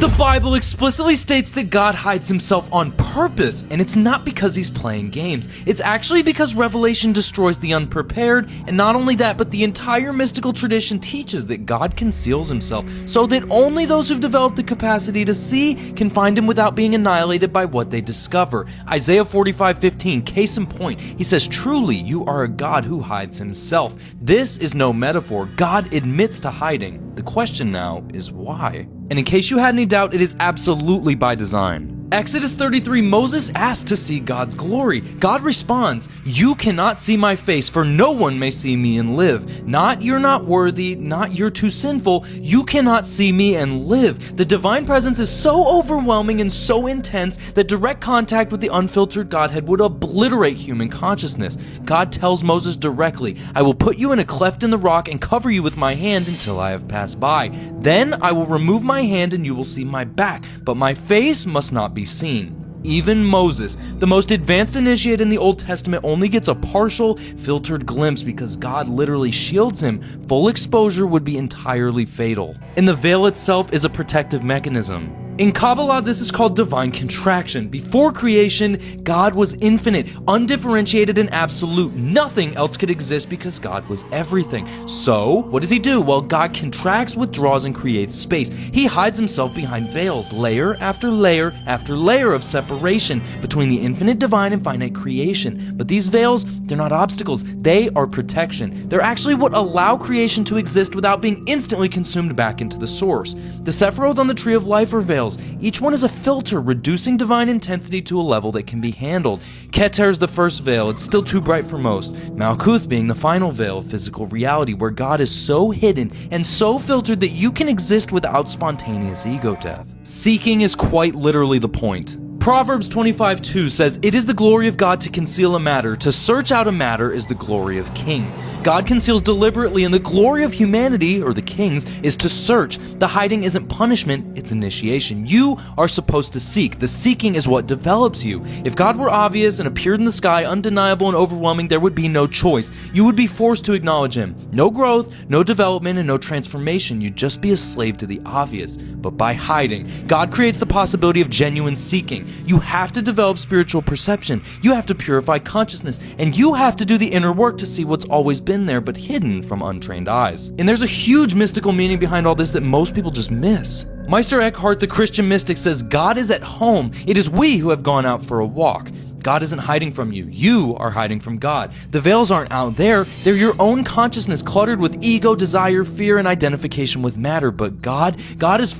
The Bible explicitly states that God hides himself on purpose, and it's not because he's playing games. It's actually because Revelation destroys the unprepared, and not only that, but the entire mystical tradition teaches that God conceals himself so that only those who've developed the capacity to see can find him without being annihilated by what they discover. Isaiah 45:15, case in point, he says, "Truly, you are a God who hides himself." This is no metaphor. God admits to hiding. The question now is why? And in case you had any doubt, it is absolutely by design. Exodus 33, Moses asked to see God's glory. God responds, "You cannot see my face, for no one may see me and live." Not "you're not worthy," not "you're too sinful." You cannot see me and live. The divine presence is so overwhelming and so intense that direct contact with the unfiltered Godhead would obliterate human consciousness. God tells Moses directly, "I will put you in a cleft in the rock and cover you with my hand until I have passed by. Then I will remove my hand and you will see my back, but my face must not be seen." Even Moses, the most advanced initiate in the Old Testament, only gets a partial, filtered glimpse because God literally shields him. Full exposure would be entirely fatal. And the veil itself is a protective mechanism. In Kabbalah, this is called divine contraction. Before creation, God was infinite, undifferentiated, and absolute. Nothing else could exist because God was everything. So, what does he do? Well, God contracts, withdraws, and creates space. He hides himself behind veils, layer after layer after layer of separation between the infinite divine and finite creation. But these veils, they're not obstacles. They are protection. They're actually what allow creation to exist without being instantly consumed back into the source. The Sephiroth on the Tree of Life are veils. Each one is a filter, reducing divine intensity to a level that can be handled. Keter is the first veil. It's still too bright for most. Malkuth being the final veil of physical reality, where God is so hidden and so filtered that you can exist without spontaneous ego death. Seeking is quite literally the point. Proverbs 25:2 says, "It is the glory of God to conceal a matter. To search out a matter is the glory of kings." God conceals deliberately, and the glory of humanity, or the kings, is to search. The hiding isn't punishment, it's initiation. You are supposed to seek. The seeking is what develops you. If God were obvious and appeared in the sky, undeniable and overwhelming, there would be no choice. You would be forced to acknowledge him. No growth, no development, and no transformation. You'd just be a slave to the obvious. But by hiding, God creates the possibility of genuine seeking. You have to develop spiritual perception. You have to purify consciousness. And you have to do the inner work to see what's always been there but hidden from untrained eyes. And there's a huge mystical meaning behind all this that most people just miss. Meister Eckhart, the Christian mystic, says, "God is at home. It is we who have gone out for a walk." God isn't hiding from you. You are hiding from God. The veils aren't out there. They're your own consciousness cluttered with ego, desire, fear, and identification with matter. But God is